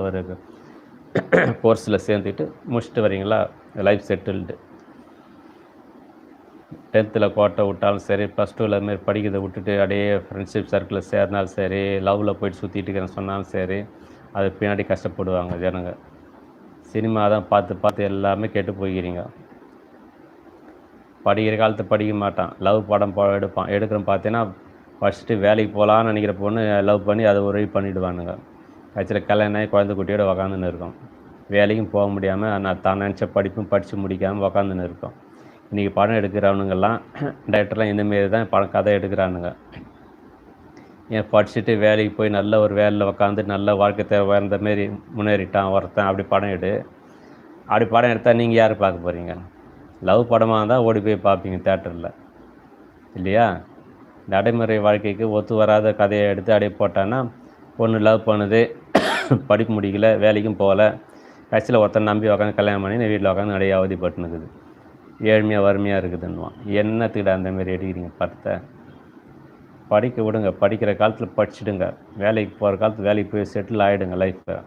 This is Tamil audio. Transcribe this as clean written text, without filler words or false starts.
ஒரு கோர்ஸில் சேர்ந்துட்டு முடிச்சுட்டு வரீங்களா, லைஃப் செட்டில்டு. 10th கோட்டை விட்டாலும் சரி, ப்ளஸ் 2ல் அதுமாரி படிக்கிறத விட்டுட்டு அப்படியே ஃப்ரெண்ட்ஷிப் சர்க்கிளில் சேர்னாலும் சரி, லவ்வில் போயிட்டு சுற்றிட்டு இருக்கிறேன்னு சொன்னாலும் சரி, அது பின்னாடி கஷ்டப்படுவாங்க ஜனங்க. சினிமா தான் பார்த்து பார்த்து எல்லாமே கெட்டு போய்க்கிறீங்க. படிக்கிற காலத்தை படிக்க மாட்டான், லவ் படம் எடுப்பான். எடுக்கிறோம் பார்த்தீங்கன்னா, படிச்சுட்டு வேலைக்கு போகலான்னு நினைக்கிற பொண்ணு லவ் பண்ணி அதை ஒரு வழி பண்ணிவிடுவானுங்க. ஆக்சுவலாக கல்யாணம் ஆகி குழந்தை குட்டியோட உக்காந்துன்னு இருக்கும். வேலைக்கும் போக முடியாமல் நான் தான் நினச்ச படிப்பும் படித்து முடிக்காமல் உக்காந்துன்னு இருக்கோம். இன்றைக்கி படம் எடுக்கிறவனுங்கெல்லாம் டைரக்டர்லாம் இந்தமாரி தான் படம் கதை எடுக்கிறானுங்க. ஏன் படிச்சுட்டு வேலைக்கு போய் நல்ல ஒரு வேலையில் உக்காந்து நல்ல வாழ்க்கை தேவை இந்த மாரி முன்னேறிட்டான் ஒருத்தன், அப்படி படம் எடு. அப்படி படம் எடுத்தால் நீங்கள் யார் பார்க்க போகிறீங்க? லவ் படமாக இருந்தால் ஓடி போய் பார்ப்பீங்க தேட்டரில், இல்லையா? நடைமுறை வாழ்க்கைக்கு ஒத்து வராத கதையை எடுத்து அப்படியே போட்டான்னா, பொண்ணு லவ் பண்ணுது, படிப்பு முடிக்கல, வேலைக்கும் போகல, கடைசியில் ஒருத்தன் நம்பி உக்காந்து கல்யாணம் பண்ணி வீட்டில் உட்காந்து நிறைய அவதிப்பட்டுனுக்குது. ஏழ்மையாக வறுமையாக இருக்குதுன்னுவான். என்னத்துக்கிட்ட அந்தமாரி எடுக்கிறீங்க படத்தை? படிக்க விடுங்க, படிக்கிற காலத்தில் படிச்சுடுங்க, வேலைக்கு போகிற காலத்தில் வேலைக்கு போய் செட்டில் ஆகிடுங்க லைஃப்பை.